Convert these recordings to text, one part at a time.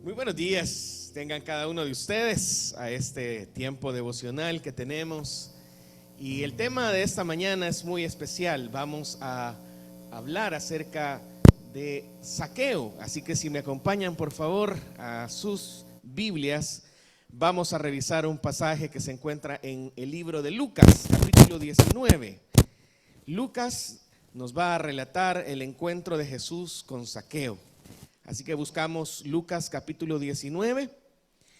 Muy buenos días, tengan cada uno de ustedes a este tiempo devocional que tenemos. Y el tema de esta mañana es muy especial. Vamos a hablar acerca de Zaqueo. Así que si me acompañan por favor a sus Biblias, vamos a revisar un pasaje que se encuentra en el libro de Lucas, capítulo 19. Lucas nos va a relatar el encuentro de Jesús con Zaqueo. Así que buscamos Lucas capítulo 19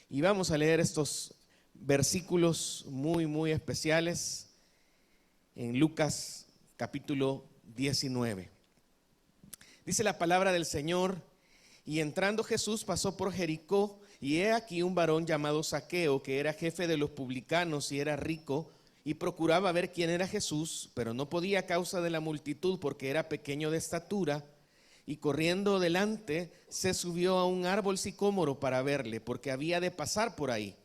y vamos a leer estos versículos muy especiales en Lucas capítulo 19. Dice la palabra del Señor: y entrando Jesús pasó por Jericó, y he aquí un varón llamado Zaqueo, que era jefe de los publicanos y era rico, y procuraba ver quién era Jesús, pero no podía a causa de la multitud, porque era pequeño de estatura. Y corriendo delante se subió a un árbol sicómoro para verle, porque había de pasar por ahí.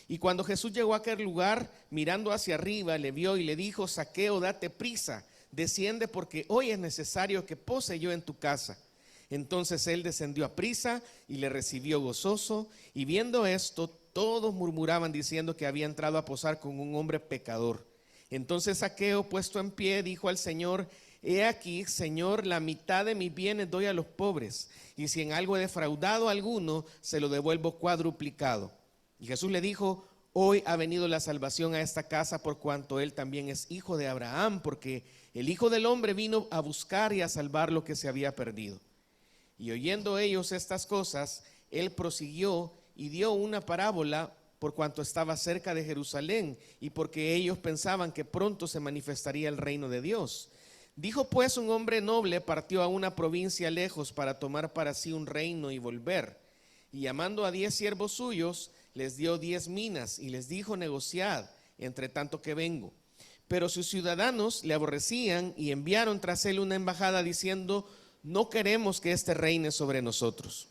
Y cuando Jesús llegó a aquel lugar, mirando hacia arriba, le vio y le dijo: Zaqueo, date prisa, desciende, porque hoy es necesario que pose yo en tu casa. Entonces él descendió a prisa y le recibió gozoso. Y viendo esto, todos murmuraban diciendo que había entrado a posar con un hombre pecador. Entonces Zaqueo, puesto en pie, dijo al Señor: he aquí, Señor, la mitad de mis bienes doy a los pobres, y si en algo he defraudado a alguno, se lo devuelvo cuadruplicado. Y Jesús le dijo: hoy ha venido la salvación a esta casa, por cuanto él también es hijo de Abraham, porque el Hijo del Hombre vino a buscar y a salvar lo que se había perdido. Y oyendo ellos estas cosas, él prosiguió y dio una parábola, por cuanto estaba cerca de Jerusalén, y porque ellos pensaban que pronto se manifestaría el reino de Dios. Dijo pues: un hombre noble partió a una provincia lejos para tomar para sí un reino y volver. Y llamando a 10 siervos suyos, les dio 10 minas y les dijo: negociad, entre tanto que vengo. Pero sus ciudadanos le aborrecían y enviaron tras él una embajada diciendo: no queremos que éste reine sobre nosotros.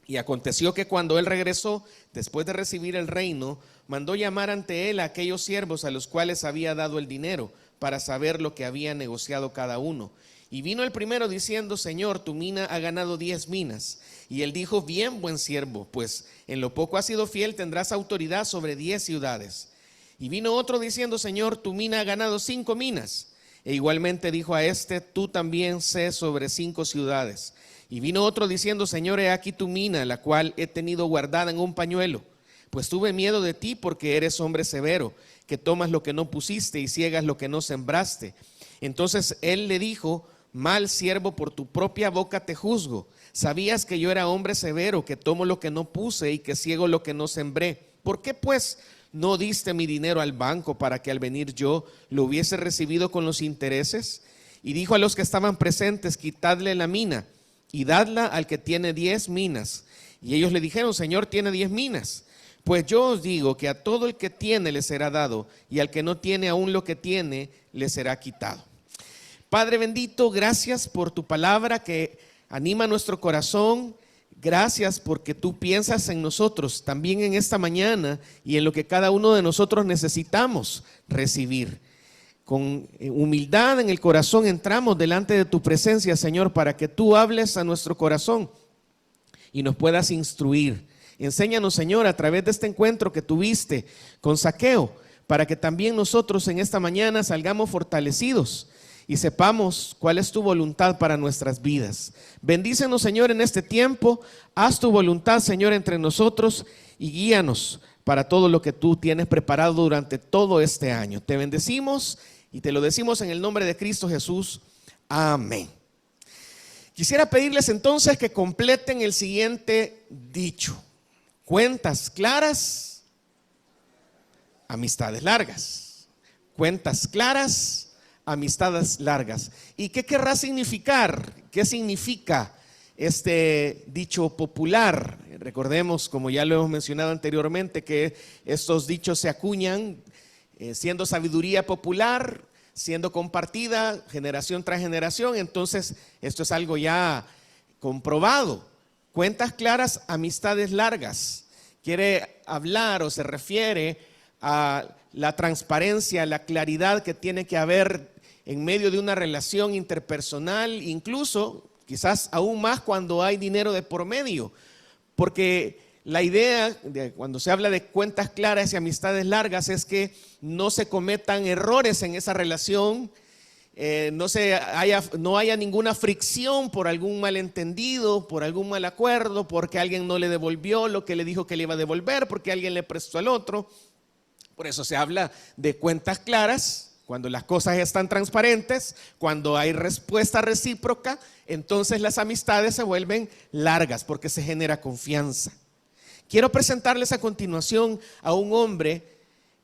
Y aconteció que cuando él regresó, después de recibir el reino, mandó llamar ante él a aquellos siervos a los cuales había dado el dinero, para saber lo que había negociado cada uno. Y vino el primero diciendo: Señor, tu mina ha ganado 10 minas. Y él dijo: bien, buen siervo, pues en lo poco has sido fiel, tendrás autoridad sobre 10 ciudades. Y vino otro diciendo: Señor, tu mina ha ganado 5 minas. E igualmente dijo a este: tú también sé sobre 5 ciudades. Y vino otro diciendo: Señor, he aquí tu mina, la cual he tenido guardada en un pañuelo, pues tuve miedo de ti, porque eres hombre severo, que tomas lo que no pusiste y ciegas lo que no sembraste. Entonces él le dijo: mal siervo, por tu propia boca te juzgo. Sabías que yo era hombre severo, que tomo lo que no puse y que ciego lo que no sembré. ¿Por qué pues no diste mi dinero al banco, para que al venir yo lo hubiese recibido con los intereses? Y dijo a los que estaban presentes: quitadle la mina y dadla al que tiene 10 minas. Y ellos le dijeron: Señor, tiene 10 minas. Pues yo os digo que a todo el que tiene le será dado, y al que no tiene aún lo que tiene le será quitado. Padre bendito, gracias por tu palabra que anima nuestro corazón. Gracias porque tú piensas en nosotros también en esta mañana y en lo que cada uno de nosotros necesitamos recibir. Con humildad en el corazón entramos delante de tu presencia, Señor, para que tú hables a nuestro corazón y nos puedas instruir. Enséñanos, Señor, a través de este encuentro que tuviste con Zaqueo, para que también nosotros en esta mañana salgamos fortalecidos y sepamos cuál es tu voluntad para nuestras vidas. Bendícenos, Señor, en este tiempo. Haz tu voluntad, Señor, entre nosotros y guíanos para todo lo que tú tienes preparado durante todo este año. Te bendecimos y te lo decimos en el nombre de Cristo Jesús. Amén. Quisiera pedirles entonces que completen el siguiente dicho: cuentas claras, amistades largas. Cuentas claras, amistades largas. ¿Y qué querrá significar? ¿Qué significa este dicho popular? Recordemos, como ya lo hemos mencionado anteriormente, que estos dichos se acuñan siendo sabiduría popular, siendo compartida generación tras generación. Entonces esto es algo ya comprobado. Cuentas claras, amistades largas. Quiere hablar o se refiere a la transparencia, la claridad que tiene que haber en medio de una relación interpersonal, incluso quizás aún más cuando hay dinero de por medio, porque la idea de cuando se habla de cuentas claras y amistades largas es que no se cometan errores en esa relación, no haya ninguna fricción por algún malentendido, por algún mal acuerdo, porque alguien no le devolvió lo que le dijo que le iba a devolver, porque alguien le prestó al otro. Por eso se habla de cuentas claras, cuando las cosas están transparentes, cuando hay respuesta recíproca, entonces las amistades se vuelven largas porque se genera confianza. Quiero presentarles a continuación a un hombre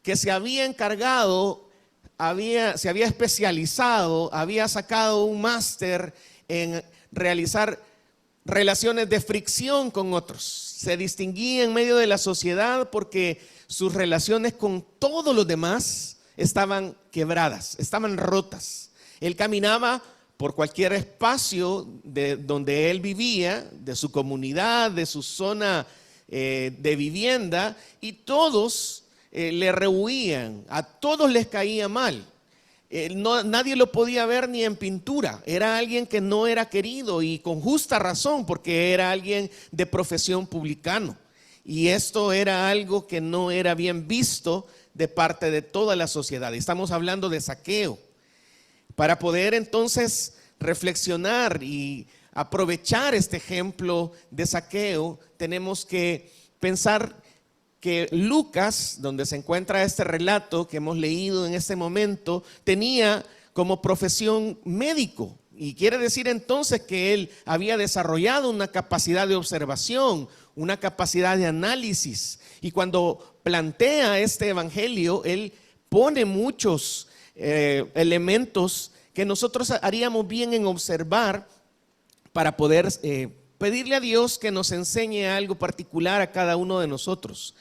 que se había encargado, se había especializado, había sacado un máster en realizar relaciones de fricción con otros. Se distinguía en medio de la sociedad porque sus relaciones con todos los demás estaban quebradas, estaban rotas. Él caminaba por cualquier espacio de donde él vivía, de su comunidad, de su zona de vivienda, y todos le rehuían, a todos les caía mal. Nadie lo podía ver ni en pintura. Era alguien que no era querido, y con justa razón, porque era alguien de profesión publicano, y esto era algo que no era bien visto de parte de toda la sociedad. Estamos hablando de Zaqueo. Para poder entonces reflexionar y aprovechar este ejemplo de Zaqueo, tenemos que pensar que Lucas, donde se encuentra este relato que hemos leído en este momento, tenía como profesión médico, y quiere decir entonces que él había desarrollado una capacidad de observación, una capacidad de análisis, y cuando plantea este evangelio, él pone muchos elementos que nosotros haríamos bien en observar para poder pedirle a Dios que nos enseñe algo particular a cada uno de nosotros.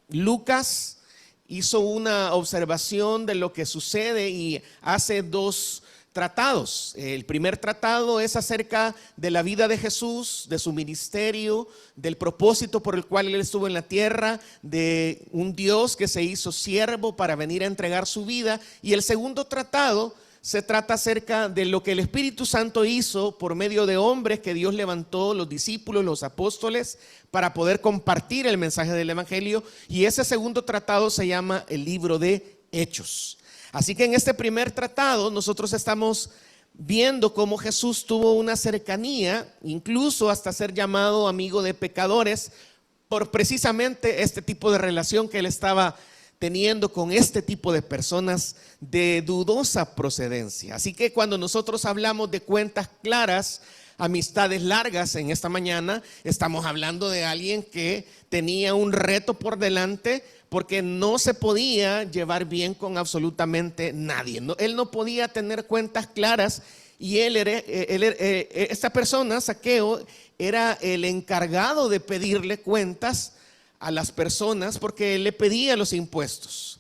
Lucas hizo una observación de lo que sucede y hace dos tratados. El primer tratado es acerca de la vida de Jesús, de su ministerio, del propósito por el cual él estuvo en la tierra, de un Dios que se hizo siervo para venir a entregar su vida. Y el segundo tratado se trata acerca de lo que el Espíritu Santo hizo por medio de hombres que Dios levantó, los discípulos, los apóstoles, para poder compartir el mensaje del evangelio. Y ese segundo tratado se llama el libro de Hechos. Así que en este primer tratado nosotros estamos viendo cómo Jesús tuvo una cercanía, incluso hasta ser llamado amigo de pecadores, por precisamente este tipo de relación que él estaba teniendo con este tipo de personas de dudosa procedencia. Así que cuando nosotros hablamos de cuentas claras, amistades largas en esta mañana, estamos hablando de alguien que tenía un reto por delante, porque no se podía llevar bien con absolutamente nadie. Él no podía tener cuentas claras, y esta persona, Zaqueo, era el encargado de pedirle cuentas a las personas, porque él le pedía los impuestos.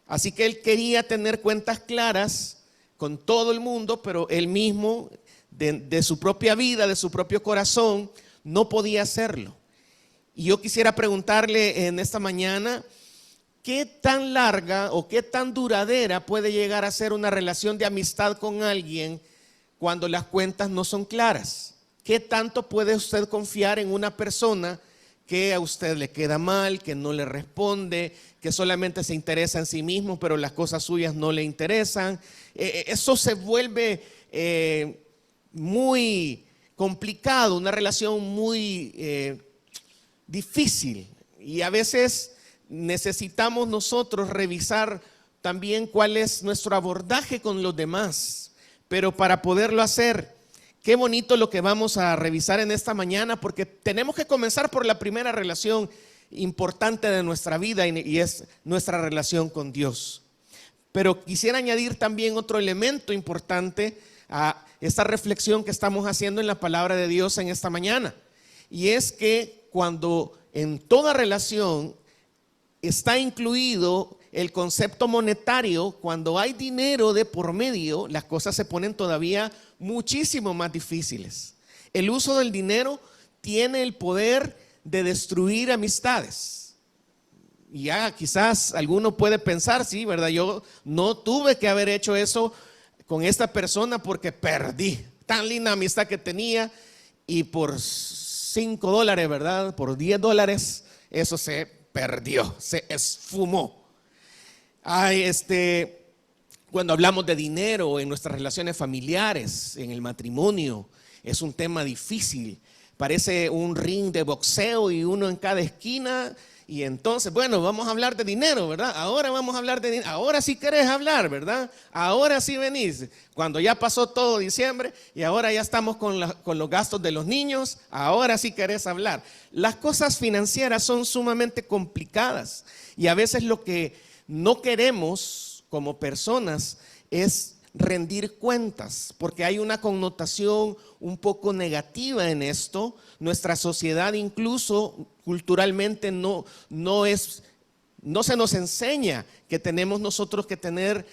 Así que él quería tener cuentas claras con todo el mundo, pero él mismo, de su propia vida, de su propio corazón, no podía hacerlo. Y yo quisiera preguntarle en esta mañana, ¿qué tan larga o qué tan duradera puede llegar a ser una relación de amistad con alguien cuando las cuentas no son claras? ¿Qué tanto puede usted confiar en una persona que a usted le queda mal, que no le responde, que solamente se interesa en sí mismo, pero las cosas suyas no le interesan? Eso se vuelve muy complicado, una relación muy difícil, y a veces necesitamos nosotros revisar también cuál es nuestro abordaje con los demás. Pero para poderlo hacer, qué bonito lo que vamos a revisar en esta mañana, porque tenemos que comenzar por la primera relación importante de nuestra vida, y es nuestra relación con Dios. Pero quisiera añadir también otro elemento importante a esta reflexión que estamos haciendo en la palabra de Dios en esta mañana, y es que cuando en toda relación está incluido el concepto monetario, cuando hay dinero de por medio, las cosas se ponen todavía muchísimo más difíciles. El uso del dinero tiene el poder de destruir amistades. Y ya quizás alguno puede pensar, sí, ¿verdad? Yo no tuve que haber hecho eso con esta persona porque perdí tan linda amistad que tenía, y por $5, ¿verdad? Por $10, eso se perdió, se esfumó. Cuando hablamos de dinero en nuestras relaciones familiares, en el matrimonio, es un tema difícil. Parece un ring de boxeo y uno en cada esquina. Y entonces, bueno, vamos a hablar de dinero, ¿verdad? Ahora vamos a hablar de dinero. Ahora sí querés hablar, ¿verdad? Ahora sí venís. Cuando ya pasó todo diciembre y ahora ya estamos con los gastos de los niños, ahora sí querés hablar. Las cosas financieras son sumamente complicadas y a veces lo que no queremos como personas es rendir cuentas, porque hay una connotación un poco negativa en esto. Nuestra sociedad incluso culturalmente no se nos enseña que tenemos nosotros que tener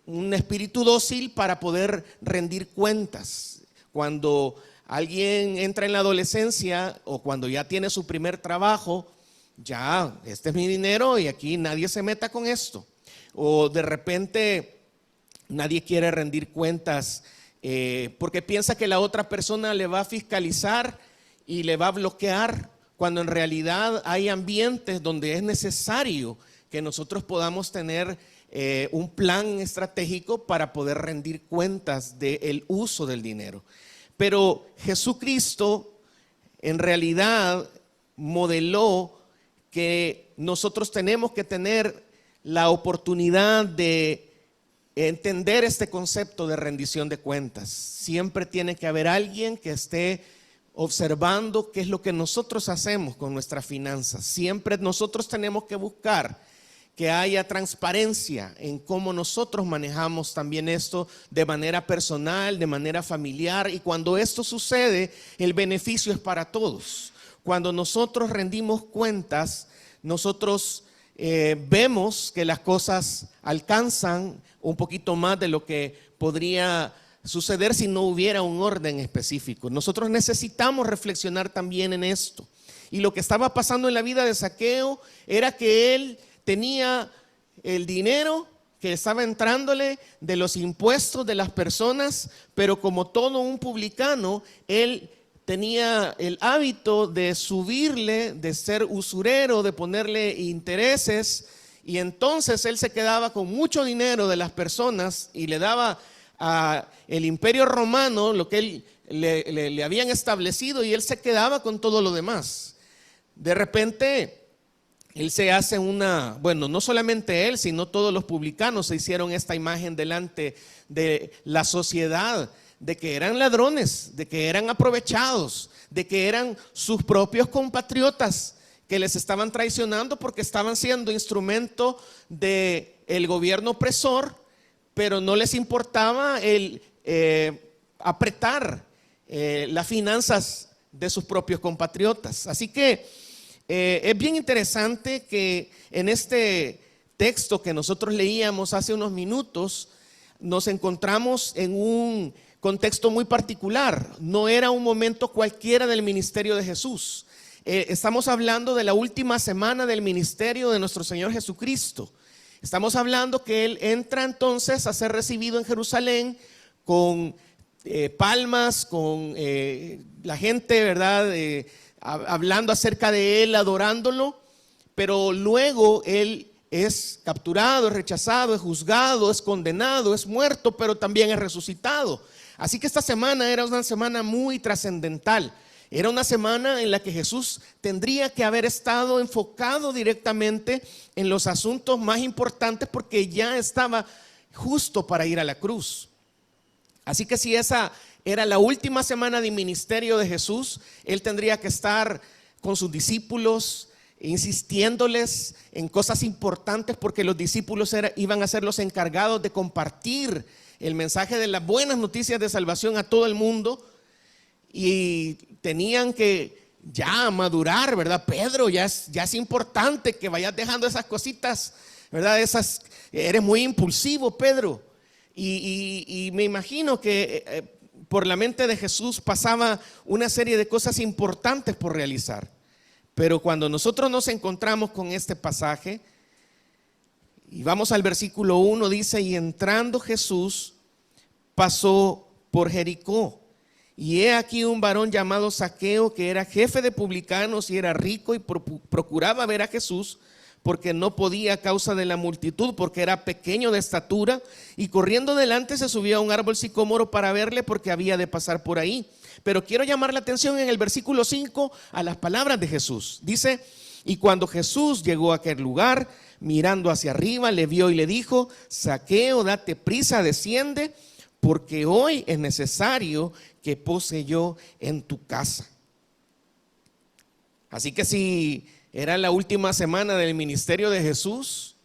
un espíritu dócil para poder rendir cuentas. Cuando alguien entra en la adolescencia o cuando ya tiene su primer trabajo, ya, este es mi dinero y aquí nadie se meta con esto. O de repente nadie quiere rendir cuentas porque piensa que la otra persona le va a fiscalizar y le va a bloquear, cuando en realidad hay ambientes donde es necesario que nosotros podamos tener un plan estratégico para poder rendir cuentas del uso del dinero. Pero Jesucristo en realidad modeló que nosotros tenemos que tener la oportunidad de entender este concepto de rendición de cuentas. Siempre tiene que haber alguien que esté observando qué es lo que nosotros hacemos con nuestras finanzas. Siempre nosotros tenemos que buscar que haya transparencia en cómo nosotros manejamos también esto de manera personal, de manera familiar. Y cuando esto sucede, el beneficio es para todos. Cuando nosotros rendimos cuentas, nosotros vemos que las cosas alcanzan un poquito más de lo que podría suceder si no hubiera un orden específico. Nosotros necesitamos reflexionar también en esto. Y lo que estaba pasando en la vida de Zaqueo era que él tenía el dinero que estaba entrándole de los impuestos de las personas, pero como todo un publicano, él tenía el hábito de subirle, de ser usurero, de ponerle intereses, y entonces él se quedaba con mucho dinero de las personas y le daba a el imperio romano lo que él le habían establecido, y él se quedaba con todo lo demás. De repente él se hace no solamente él, sino todos los publicanos se hicieron esta imagen delante de la sociedad, de que eran ladrones, de que eran aprovechados, de que eran sus propios compatriotas que les estaban traicionando porque estaban siendo instrumento del gobierno opresor, pero no les importaba el apretar las finanzas de sus propios compatriotas. Así que es bien interesante que en este texto que nosotros leíamos hace unos minutos nos encontramos en un contexto muy particular. No era un momento cualquiera del ministerio de Jesús. Estamos hablando de la última semana del ministerio de nuestro Señor Jesucristo. Estamos hablando que Él entra entonces a ser recibido en Jerusalén con palmas, con la gente, ¿verdad? Hablando acerca de Él, adorándolo, pero luego Él es capturado, es rechazado, es juzgado, es condenado, es muerto, pero también es resucitado. Así que esta semana era una semana muy trascendental. Era una semana en la que Jesús tendría que haber estado enfocado directamente en los asuntos más importantes, porque ya estaba justo para ir a la cruz. Así que si esa era la última semana de ministerio de Jesús, Él tendría que estar con sus discípulos, insistiéndoles en cosas importantes, porque los discípulos iban a ser los encargados de compartir el mensaje de las buenas noticias de salvación a todo el mundo, y tenían que ya madurar, ¿verdad? Pedro, ya es importante que vayas dejando esas cositas, ¿verdad? Eres muy impulsivo, Pedro. Y me imagino que por la mente de Jesús pasaba una serie de cosas importantes por realizar. Pero cuando nosotros nos encontramos con este pasaje y vamos al versículo 1, dice: y entrando Jesús pasó por Jericó. y he aquí un varón llamado Zaqueo, que era jefe de publicanos y era rico, y procuraba ver a Jesús, porque no podía a causa de la multitud, porque era pequeño de estatura, y corriendo delante se subió a un árbol sicómoro para verle, porque había de pasar por ahí. Pero quiero llamar la atención en el versículo 5 a las palabras de Jesús. Dice: y cuando Jesús llegó a aquel lugar, mirando hacia arriba, le vio y le dijo: Zaqueo, date prisa, desciende, porque hoy es necesario que pose yo en tu casa. Así que si era la última semana del ministerio de Jesús,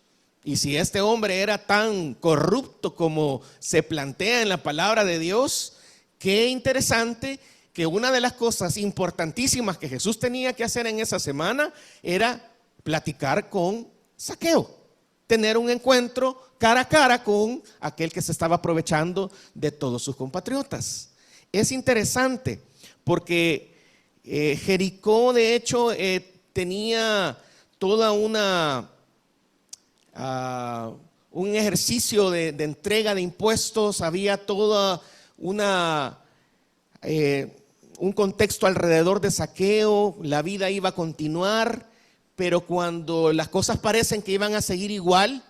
y si este hombre era tan corrupto como se plantea en la palabra de Dios, qué interesante que una de las cosas importantísimas que Jesús tenía que hacer en esa semana era platicar con Zaqueo, tener un encuentro cara a cara con aquel que se estaba aprovechando de todos sus compatriotas. Es interesante porque Jericó, de hecho, tenía toda un ejercicio de entrega de impuestos, había toda un contexto alrededor de Zaqueo, la vida iba a continuar, pero cuando las cosas parecen que iban a seguir igual,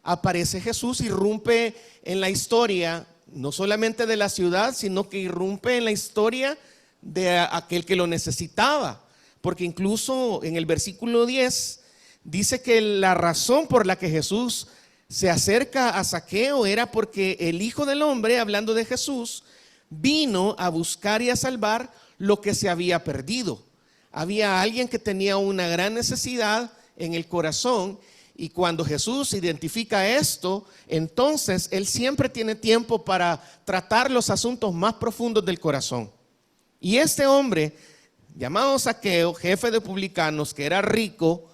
aparece Jesús, irrumpe en la historia, no solamente de la ciudad, sino que irrumpe en la historia de aquel que lo necesitaba, porque incluso en el versículo 10 dice que la razón por la que Jesús se acerca a Zaqueo era porque el Hijo del Hombre, hablando de Jesús, vino a buscar y a salvar lo que se había perdido. Había alguien que tenía una gran necesidad en el corazón, y cuando Jesús identifica esto, entonces Él siempre tiene tiempo para tratar los asuntos más profundos del corazón. Y este hombre, llamado Zaqueo, jefe de publicanos, que era rico,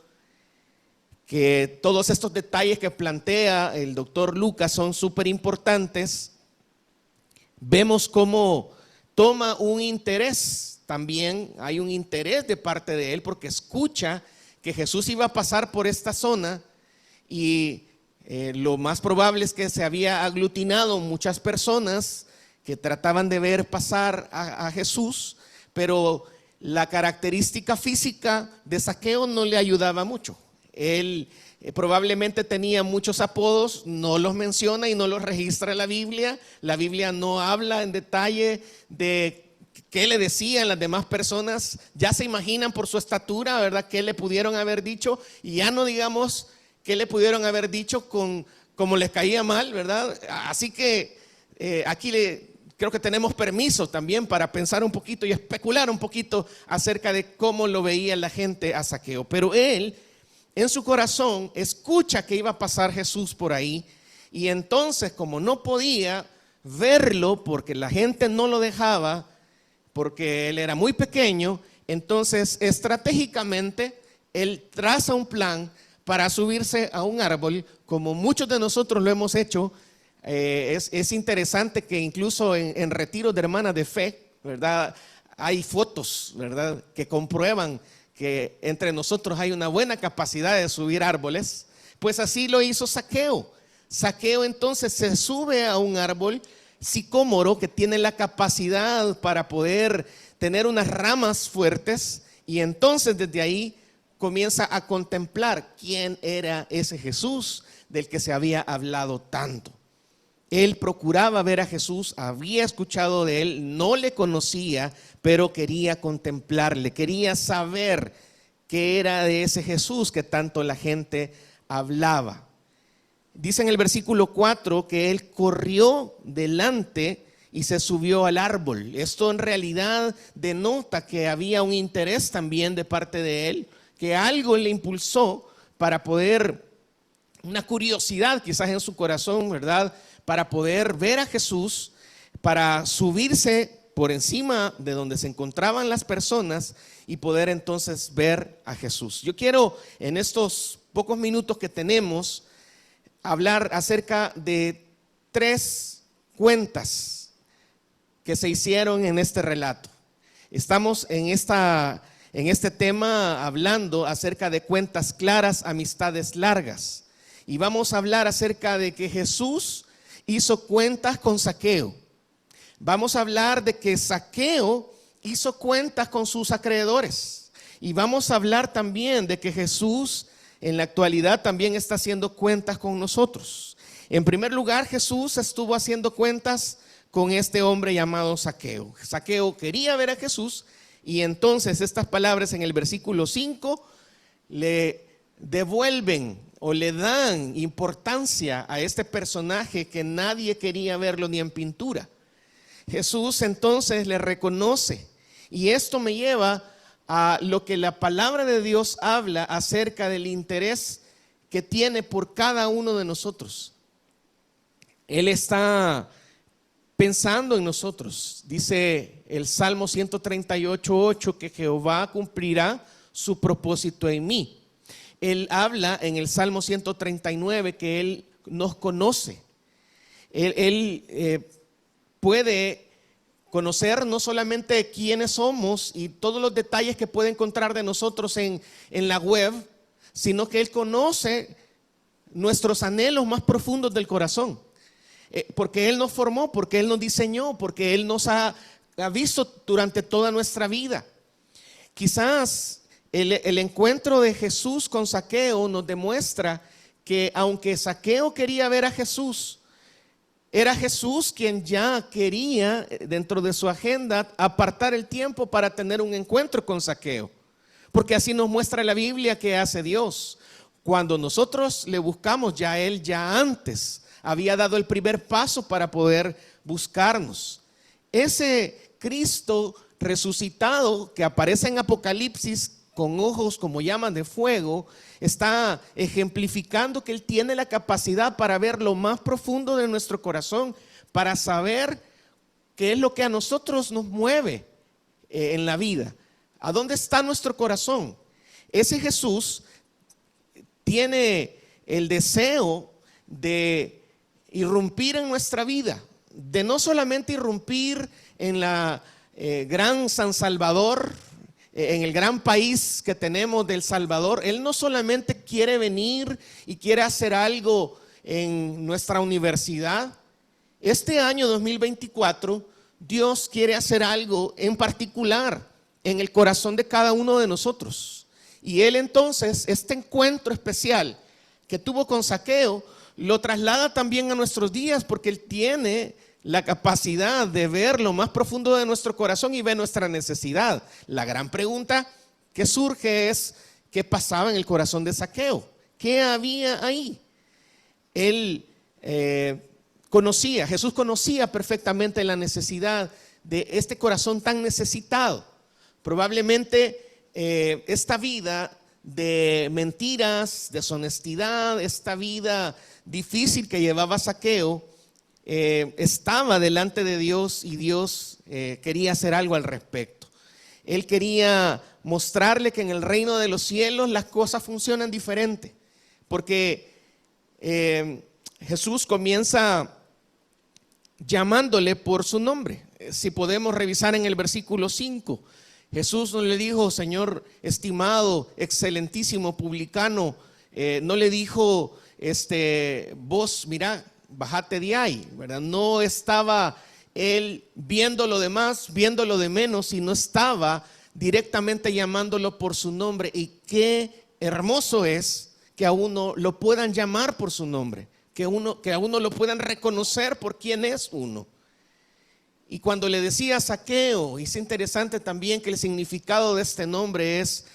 que todos estos detalles que plantea el doctor Lucas son súper importantes, vemos cómo toma un interés. También hay un interés de parte de él porque escucha que Jesús iba a pasar por esta zona, y lo más probable es que se había aglutinado muchas personas que trataban de ver pasar a Jesús, pero la característica física de Zaqueo no le ayudaba mucho. Él probablemente tenía muchos apodos, no los menciona y no los registra la Biblia. La Biblia no habla en detalle de qué le decían las demás personas. Ya se imaginan por su estatura, ¿verdad?, qué le pudieron haber dicho, y ya no digamos qué le pudieron haber dicho como les caía mal, ¿verdad? Así que aquí creo que tenemos permiso también para pensar un poquito y especular un poquito acerca de cómo lo veía la gente a Zaqueo. Pero él, en su corazón, escucha que iba a pasar Jesús por ahí, y entonces, como no podía verlo porque la gente no lo dejaba, porque él era muy pequeño, entonces estratégicamente él traza un plan para subirse a un árbol, como muchos de nosotros lo hemos hecho. Es interesante que incluso en retiros de hermanas de fe, ¿verdad?, hay fotos, ¿verdad?, que comprueban que entre nosotros hay una buena capacidad de subir árboles. Pues así lo hizo Zaqueo. Zaqueo entonces se sube a un árbol sicómoro que tiene la capacidad para poder tener unas ramas fuertes, y entonces desde ahí comienza a contemplar quién era ese Jesús del que se había hablado tanto. Él procuraba ver a Jesús, había escuchado de él, no le conocía, pero quería contemplarle, quería saber qué era de ese Jesús que tanto la gente hablaba. Dice en el versículo 4 que él corrió delante y se subió al árbol. Esto en realidad denota que había un interés también de parte de él, que algo le impulsó para poder, una curiosidad quizás en su corazón, ¿verdad?, para poder ver a Jesús, para subirse por encima de donde se encontraban las personas y poder entonces ver a Jesús. Yo quiero en estos pocos minutos que tenemos hablar acerca de 3 cuentas que se hicieron en este relato. Estamos en este tema hablando acerca de cuentas claras, amistades largas, y vamos a hablar acerca de que Jesús hizo cuentas con Zaqueo. Vamos a hablar de que Zaqueo hizo cuentas con sus acreedores. Y vamos a hablar también de que Jesús en la actualidad también está haciendo cuentas con nosotros. En primer lugar, Jesús estuvo haciendo cuentas con este hombre llamado Zaqueo. Zaqueo quería ver a Jesús y entonces estas palabras en el versículo 5 le devuelven o le dan importancia a este personaje que nadie quería verlo ni en pintura. Jesús entonces le reconoce, y esto me lleva a lo que la palabra de Dios habla acerca del interés que tiene por cada uno de nosotros. Él está pensando en nosotros. Dice el Salmo 138:8 que Jehová cumplirá su propósito en mí. Él habla en el Salmo 139 que Él nos conoce. Él puede conocer no solamente quiénes somos y todos los detalles que puede encontrar de nosotros en la web, sino que Él conoce nuestros anhelos más profundos del corazón. Porque Él nos formó, porque Él nos diseñó, porque Él nos ha visto durante toda nuestra vida. Quizás el encuentro de Jesús con Zaqueo nos demuestra que aunque Zaqueo quería ver a Jesús, era Jesús quien ya quería dentro de su agenda apartar el tiempo para tener un encuentro con Zaqueo. Porque así nos muestra la Biblia que hace Dios. Cuando nosotros le buscamos, ya Él ya antes había dado el primer paso para poder buscarnos. Ese Cristo resucitado que aparece en Apocalipsis con ojos como llamas de fuego, está ejemplificando que Él tiene la capacidad para ver lo más profundo de nuestro corazón, para saber qué es lo que a nosotros nos mueve en la vida. ¿A dónde está nuestro corazón? Ese Jesús tiene el deseo de irrumpir en nuestra vida, de no solamente irrumpir en la gran San Salvador, en el gran país que tenemos del Salvador. Él no solamente quiere venir y quiere hacer algo en nuestra universidad. Este año 2024, Dios quiere hacer algo en particular en el corazón de cada uno de nosotros. Y Él entonces, este encuentro especial que tuvo con Zaqueo, lo traslada también a nuestros días, porque Él tiene la capacidad de ver lo más profundo de nuestro corazón y ver nuestra necesidad. La gran pregunta que surge es: ¿qué pasaba en el corazón de Zaqueo? ¿Qué había ahí? Él Jesús conocía perfectamente la necesidad de este corazón tan necesitado. Probablemente esta vida de mentiras, deshonestidad, esta vida difícil que llevaba Zaqueo, estaba delante de Dios, y Dios quería hacer algo al respecto. Él quería mostrarle que en el reino de los cielos las cosas funcionan diferente, porque Jesús comienza llamándole por su nombre. Si podemos revisar en el versículo 5, Jesús no le dijo: Señor estimado, excelentísimo publicano. No le dijo: vos, mira, bájate de ahí, ¿verdad? No estaba Él viendo lo de más, viendo lo de menos, sino estaba directamente llamándolo por su nombre. Y qué hermoso es que a uno lo puedan llamar por su nombre, que a uno lo puedan reconocer por quién es uno. Y cuando le decía Zaqueo, es interesante también que el significado de este nombre es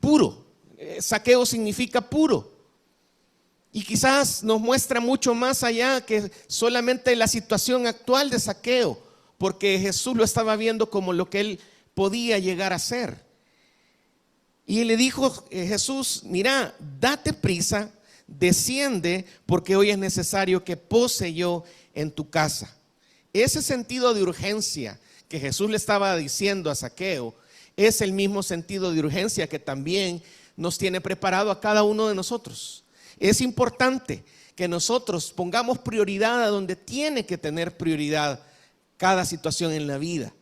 puro. Zaqueo significa puro. Y quizás nos muestra mucho más allá que solamente la situación actual de Zaqueo, porque Jesús lo estaba viendo como lo que él podía llegar a ser. Y le dijo Jesús: mira, date prisa, desciende, porque hoy es necesario que pose yo en tu casa. Ese sentido de urgencia que Jesús le estaba diciendo a Zaqueo es el mismo sentido de urgencia que también nos tiene preparado a cada uno de nosotros. Es importante que nosotros pongamos prioridad a donde tiene que tener prioridad cada situación en la vida.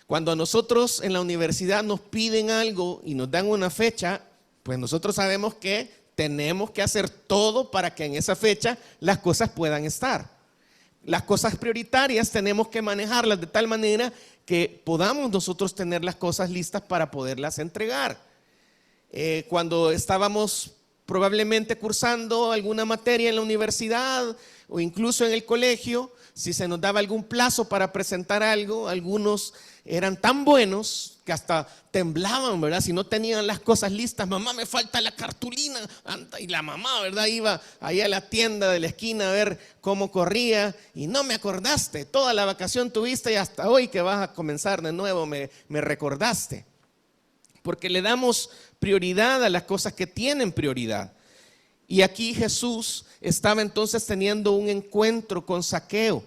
Cuando a nosotros en la universidad nos piden algo y nos dan una fecha, pues nosotros sabemos que tenemos que hacer todo para que en esa fecha las cosas puedan estar. las cosas prioritarias tenemos que manejarlas de tal manera que podamos nosotros tener las cosas listas para poderlas entregar. Cuando estábamos probablemente cursando alguna materia en la universidad o incluso en el colegio, si se nos daba algún plazo para presentar algo, algunos eran tan buenos que hasta temblaban, ¿verdad? Si no tenían las cosas listas, mamá, me falta la cartulina. Y la mamá, ¿verdad? Iba ahí a la tienda de la esquina a ver cómo corría y no me acordaste. Toda la vacación tuviste y hasta hoy que vas a comenzar de nuevo me recordaste. Porque le damos prioridad a las cosas que tienen prioridad. Y aquí Jesús estaba entonces teniendo un encuentro con Zaqueo.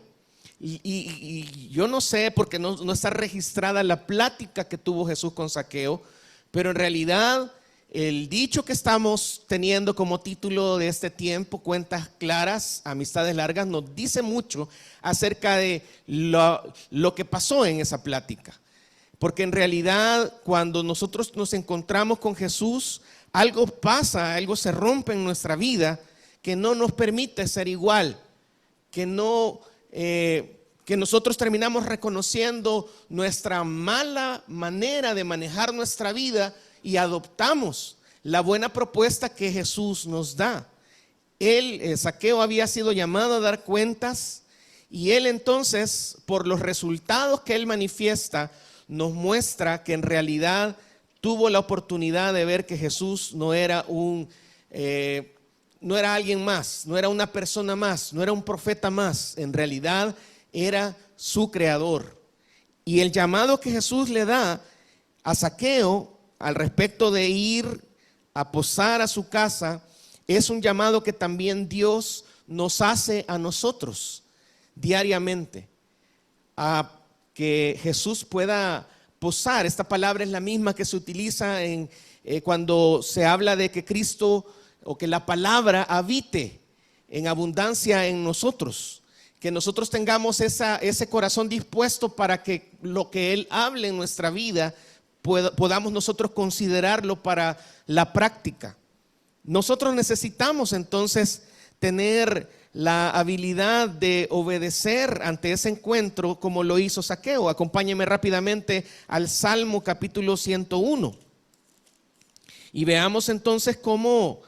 Y yo no sé, porque no está registrada la plática que tuvo Jesús con Zaqueo, pero en realidad el dicho que estamos teniendo como título de este tiempo, Cuentas Claras, Amistades Largas, nos dice mucho acerca de lo que pasó en esa plática. Porque en realidad cuando nosotros nos encontramos con Jesús, algo pasa, algo se rompe en nuestra vida que no nos permite ser igual, que nosotros terminamos reconociendo nuestra mala manera de manejar nuestra vida y adoptamos la buena propuesta que Jesús nos da. Zaqueo había sido llamado a dar cuentas y él entonces, por los resultados que él manifiesta, nos muestra que en realidad tuvo la oportunidad de ver que Jesús no era alguien más, no era una persona más, no era un profeta más. En realidad era su creador. Y el llamado que Jesús le da a Zaqueo al respecto de ir a posar a su casa es un llamado que también Dios nos hace a nosotros diariamente, a que Jesús pueda posar. Esta palabra es la misma que se utiliza cuando se habla de que Cristo o que la palabra habite en abundancia en nosotros, que nosotros tengamos ese corazón dispuesto para que lo que Él hable en nuestra vida podamos nosotros considerarlo para la práctica. Nosotros necesitamos entonces tener la habilidad de obedecer ante ese encuentro como lo hizo Zaqueo. Acompáñeme rápidamente al Salmo capítulo 101 y veamos entonces cómo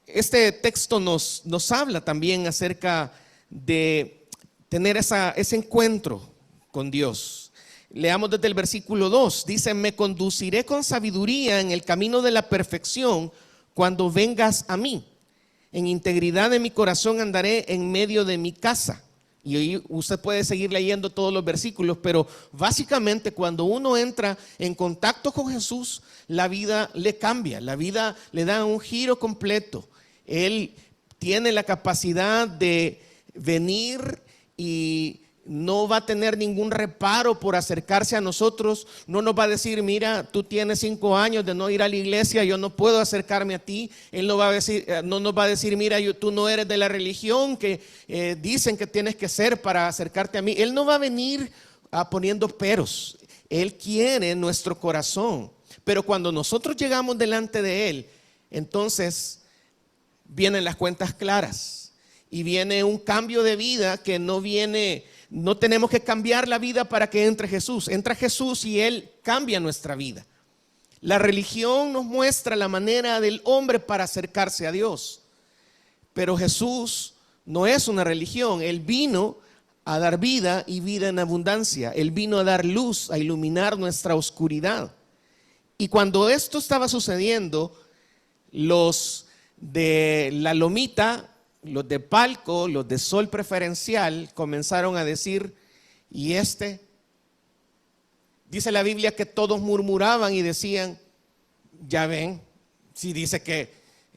este texto nos habla también acerca de tener ese encuentro con Dios. Leamos desde el versículo 2, dice: me conduciré con sabiduría en el camino de la perfección cuando vengas a mí. En integridad de mi corazón andaré en medio de mi casa. Y hoy usted puede seguir leyendo todos los versículos, pero básicamente cuando uno entra en contacto con Jesús, la vida le cambia, la vida le da un giro completo. Él tiene la capacidad de venir y no va a tener ningún reparo por acercarse a nosotros. No nos va a decir: mira, tú tienes 5 años de no ir a la iglesia, yo no puedo acercarme a ti. Él no nos va a decir: mira, tú no eres de la religión que dicen que tienes que ser para acercarte a mí. Él no va a venir poniendo peros. Él quiere nuestro corazón. Pero cuando nosotros llegamos delante de Él, entonces vienen las cuentas claras y viene un cambio de vida que no tenemos que cambiar la vida para que entre Jesús. Entra Jesús y Él cambia nuestra vida. La religión nos muestra la manera del hombre para acercarse a Dios, pero Jesús no es una religión. Él vino a dar vida y vida en abundancia. Él vino a dar luz, a iluminar nuestra oscuridad. Y cuando esto estaba sucediendo, los de la lomita, los de palco, los de sol preferencial comenzaron a decir: y dice la Biblia que todos murmuraban y decían: ya ven, si dice que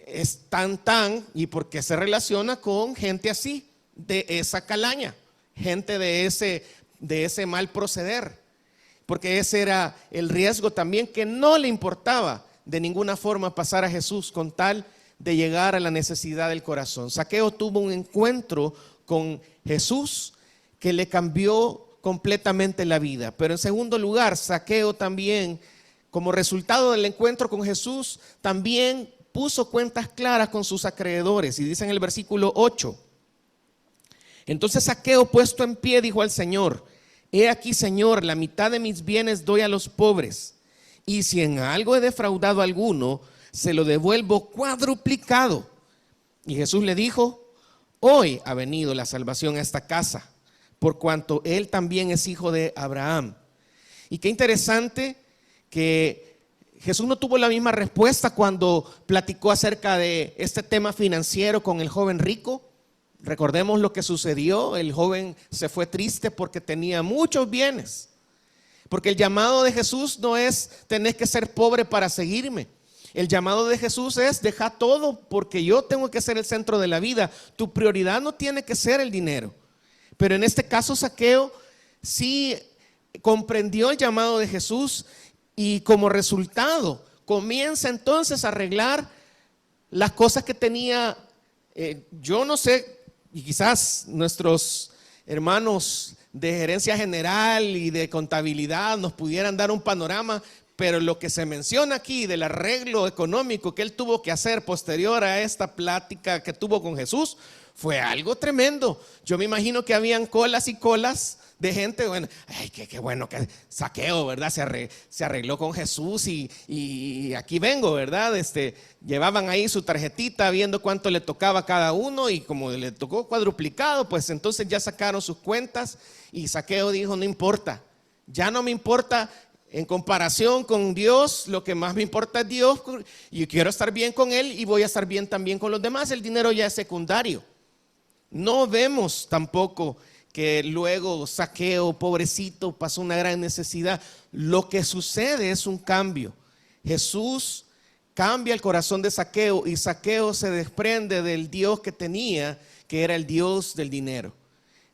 es tan, y porque se relaciona con gente así, de esa calaña, gente de ese mal proceder, porque ese era el riesgo también, que no le importaba de ninguna forma pasar a Jesús con tal de llegar a la necesidad del corazón. Zaqueo tuvo un encuentro con Jesús que le cambió completamente la vida. Pero en segundo lugar, Zaqueo también, como resultado del encuentro con Jesús, también puso cuentas claras con sus acreedores. Y dice en el versículo 8: entonces Zaqueo, puesto en pie, dijo al Señor: he aquí, Señor, la mitad de mis bienes doy a los pobres, y si en algo he defraudado a alguno, se lo devuelvo cuadruplicado. Y Jesús le dijo: hoy ha venido la salvación a esta casa, por cuanto él también es hijo de Abraham. Y qué interesante que Jesús no tuvo la misma respuesta cuando platicó acerca de este tema financiero con el joven rico. Recordemos lo que sucedió. El joven se fue triste porque tenía muchos bienes. Porque el llamado de Jesús no es: tenés que ser pobre para seguirme. El llamado de Jesús es: deja todo porque yo tengo que ser el centro de la vida. Tu prioridad no tiene que ser el dinero. Pero en este caso Zaqueo sí comprendió el llamado de Jesús y como resultado comienza entonces a arreglar las cosas que tenía. Yo no sé, y quizás nuestros hermanos de gerencia general y de contabilidad nos pudieran dar un panorama, pero lo que se menciona aquí del arreglo económico que él tuvo que hacer posterior a esta plática que tuvo con Jesús fue algo tremendo. Yo me imagino que habían colas y colas de gente. Bueno, ay, qué bueno que Zaqueo, ¿verdad? Se arregló con Jesús y aquí vengo, ¿verdad? Llevaban ahí su tarjetita viendo cuánto le tocaba a cada uno, y como le tocó cuadruplicado, pues entonces ya sacaron sus cuentas y Zaqueo dijo: no importa, ya no me importa. En comparación con Dios, lo que más me importa es Dios. Yo quiero estar bien con Él y voy a estar bien también con los demás. El dinero ya es secundario. No vemos tampoco que luego Zaqueo, pobrecito, pasó una gran necesidad. Lo que sucede es un cambio. Jesús cambia el corazón de Zaqueo y Zaqueo se desprende del Dios que tenía, que era el Dios del dinero.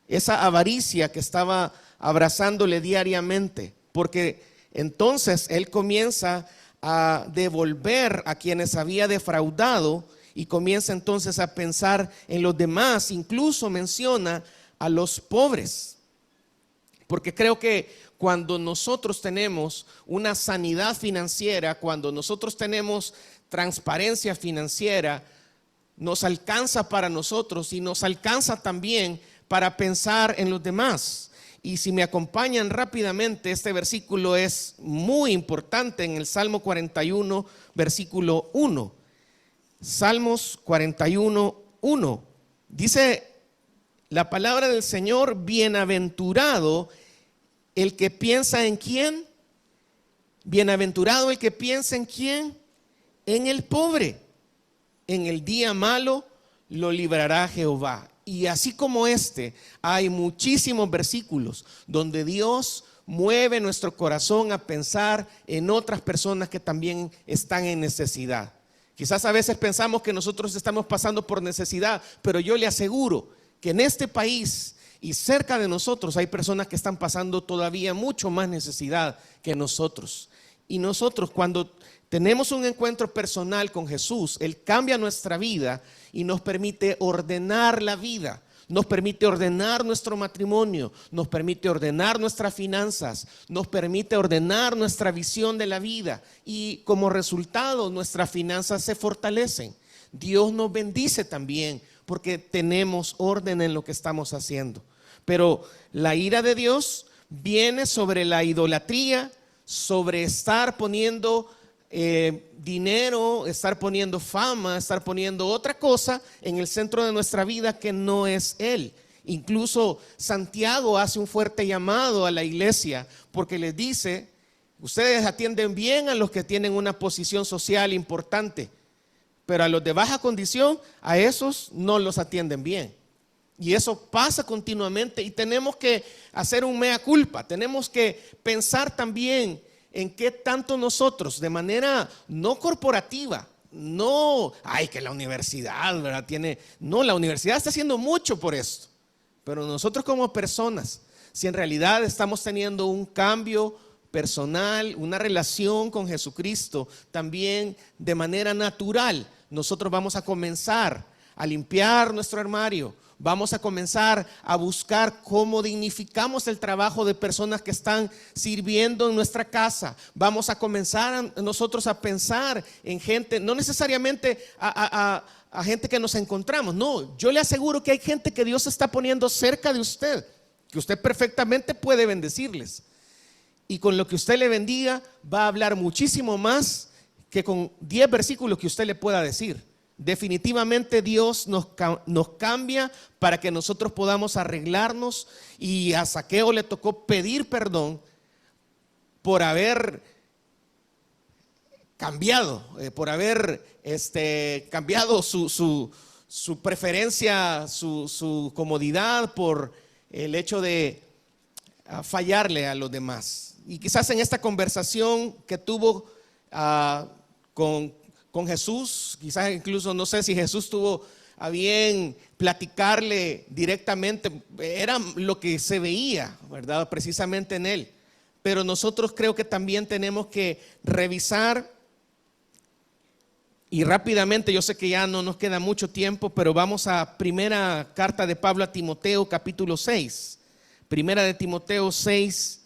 Esa avaricia que estaba abrazándole diariamente, porque entonces él comienza a devolver a quienes había defraudado y comienza entonces a pensar en los demás. Incluso menciona a los pobres, porque creo que cuando nosotros tenemos una sanidad financiera, cuando nosotros tenemos transparencia financiera, nos alcanza para nosotros y nos alcanza también para pensar en los demás. Y si me acompañan rápidamente, este versículo es muy importante en el Salmo 41, versículo 1. Salmos 41, 1. Dice la palabra del Señor: bienaventurado el que piensa en quién. Bienaventurado el que piensa en quién. En el pobre. En el día malo lo librará Jehová. Y así como hay muchísimos versículos donde Dios mueve nuestro corazón a pensar en otras personas que también están en necesidad. Quizás a veces pensamos que nosotros estamos pasando por necesidad, pero yo le aseguro que en este país y cerca de nosotros hay personas que están pasando todavía mucho más necesidad que nosotros. Y nosotros, cuando tenemos un encuentro personal con Jesús, Él cambia nuestra vida y nos permite ordenar la vida, nos permite ordenar nuestro matrimonio, nos permite ordenar nuestras finanzas, nos permite ordenar nuestra visión de la vida, y como resultado nuestras finanzas se fortalecen. Dios nos bendice también porque tenemos orden en lo que estamos haciendo. Pero la ira de Dios viene sobre la idolatría, sobre estar poniendo dinero, estar poniendo fama, estar poniendo otra cosa en el centro de nuestra vida que no es Él. Incluso Santiago hace un fuerte llamado a la iglesia porque les dice: ustedes atienden bien a los que tienen una posición social importante, pero a los de baja condición, a esos no los atienden bien. Y eso pasa continuamente y tenemos que hacer un mea culpa. Tenemos que pensar también en qué tanto nosotros, de manera no corporativa, no, que la universidad, ¿verdad? No, la universidad está haciendo mucho por esto, pero nosotros como personas, si en realidad estamos teniendo un cambio personal, una relación con Jesucristo, también de manera natural, nosotros vamos a comenzar a limpiar nuestro armario, Vamos a comenzar a buscar cómo dignificamos el trabajo de personas que están sirviendo en nuestra casa. Vamos a comenzar nosotros a pensar en gente, no necesariamente a gente que nos encontramos. No, yo le aseguro que hay gente que Dios está poniendo cerca de usted, que usted perfectamente puede bendecirles. Y con lo que usted le bendiga va a hablar muchísimo más que con 10 versículos que usted le pueda decir. Definitivamente Dios nos cambia para que nosotros podamos arreglarnos. Y a Zaqueo le tocó pedir perdón por haber cambiado, por haber cambiado su preferencia, su comodidad por el hecho de fallarle a los demás. Y quizás en esta conversación que tuvo con Jesús, quizás incluso no sé si Jesús tuvo a bien platicarle directamente, era lo que se veía, ¿verdad? Precisamente en él. Pero nosotros creo que también tenemos que revisar, y rápidamente, yo sé que ya no nos queda mucho tiempo, pero vamos a primera carta de Pablo a Timoteo, capítulo 6. Primera de Timoteo 6.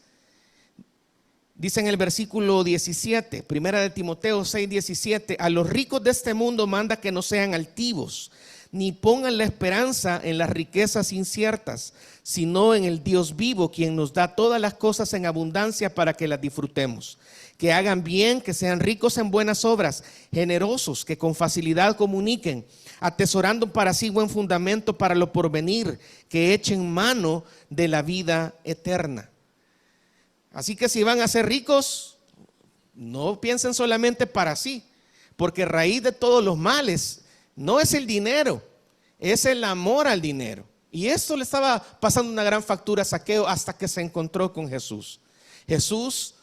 Dice en el versículo 17, primera de Timoteo 6, 17, a los ricos de este mundo manda que no sean altivos, ni pongan la esperanza en las riquezas inciertas, sino en el Dios vivo, quien nos da todas las cosas en abundancia para que las disfrutemos. Que hagan bien, que sean ricos en buenas obras, generosos, que con facilidad comuniquen, atesorando para sí buen fundamento para lo porvenir, que echen mano de la vida eterna. Así que si van a ser ricos, no piensen solamente para sí, porque raíz de todos los males no es el dinero, es el amor al dinero. Y esto le estaba pasando una gran factura a Zaqueo hasta que se encontró con Jesús. Jesús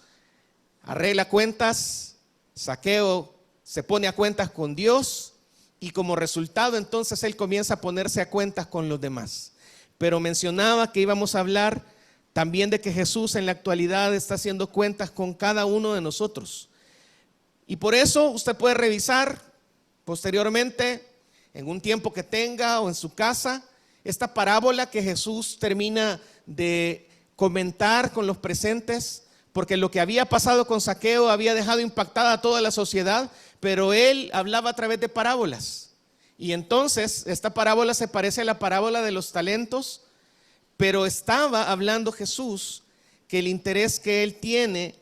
arregla cuentas, Zaqueo se pone a cuentas con Dios y como resultado entonces él comienza a ponerse a cuentas con los demás. Pero mencionaba que íbamos a hablar también de que Jesús en la actualidad está haciendo cuentas con cada uno de nosotros. Y por eso usted puede revisar posteriormente, en un tiempo que tenga o en su casa, esta parábola que Jesús termina de comentar con los presentes, porque lo que había pasado con Zaqueo había dejado impactada a toda la sociedad, pero él hablaba a través de parábolas. Y entonces esta parábola se parece a la parábola de los talentos, pero estaba hablando Jesús que el interés que él tiene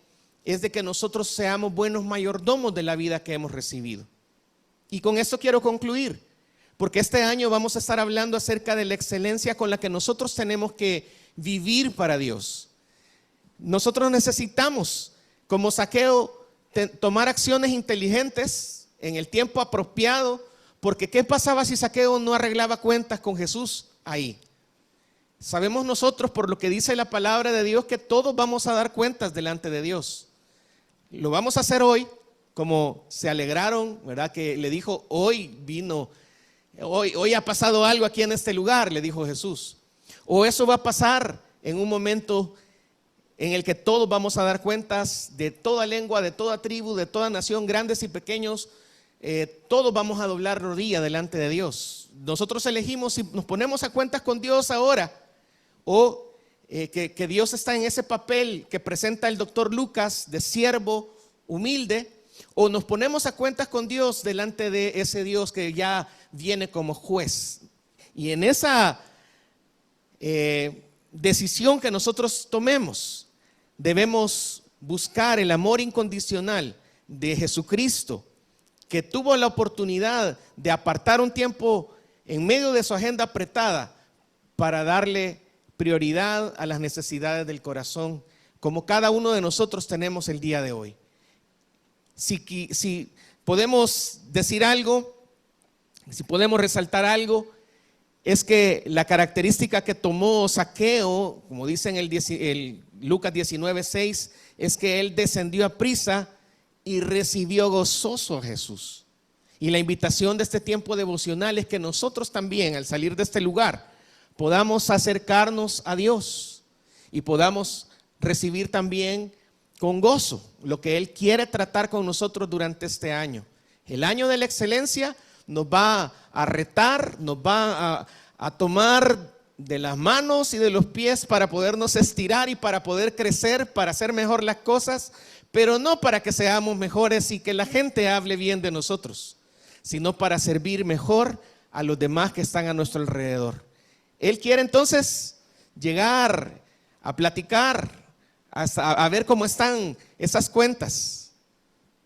es de que nosotros seamos buenos mayordomos de la vida que hemos recibido. Y con esto quiero concluir, porque este año vamos a estar hablando acerca de la excelencia con la que nosotros tenemos que vivir para Dios. Nosotros necesitamos, como Zaqueo, tomar acciones inteligentes en el tiempo apropiado, porque ¿qué pasaba si Zaqueo no arreglaba cuentas con Jesús ahí? Sabemos nosotros por lo que dice la palabra de Dios que todos vamos a dar cuentas delante de Dios. Lo vamos a hacer hoy, como se alegraron, ¿verdad? Que le dijo, hoy ha pasado algo aquí en este lugar, le dijo Jesús. O eso va a pasar en un momento en el que todos vamos a dar cuentas de toda lengua, de toda tribu, de toda nación, grandes y pequeños. Todos vamos a doblar rodilla delante de Dios. Nosotros elegimos si nos ponemos a cuentas con Dios ahora o que Dios está en ese papel que presenta el doctor Lucas de siervo humilde, o nos ponemos a cuentas con Dios delante de ese Dios que ya viene como juez. Y en esa decisión que nosotros tomemos, debemos buscar el amor incondicional de Jesucristo, que tuvo la oportunidad de apartar un tiempo en medio de su agenda apretada para darle prioridad a las necesidades del corazón, como cada uno de nosotros tenemos el día de hoy. Si podemos decir algo, si podemos resaltar algo, es que la característica que tomó Zaqueo, como dice en el Lucas 19:6, es que él descendió a prisa y recibió gozoso a Jesús. Y la invitación de este tiempo devocional es que nosotros también, al salir de este lugar, podamos acercarnos a Dios y podamos recibir también con gozo lo que Él quiere tratar con nosotros durante este año. El año de la excelencia nos va a retar, nos va a tomar de las manos y de los pies para podernos estirar y para poder crecer, para hacer mejor las cosas, pero no para que seamos mejores y que la gente hable bien de nosotros, sino para servir mejor a los demás que están a nuestro alrededor. Él quiere entonces llegar a platicar, a ver cómo están esas cuentas.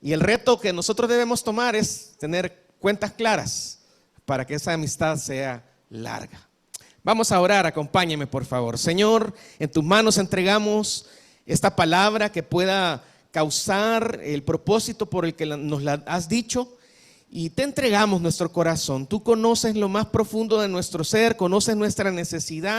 Y el reto que nosotros debemos tomar es tener cuentas claras para que esa amistad sea larga. Vamos a orar, acompáñeme por favor. Señor, en tus manos entregamos esta palabra que pueda causar el propósito por el que nos la has dicho. Y te entregamos nuestro corazón. Tú conoces lo más profundo de nuestro ser, conoces nuestra necesidad.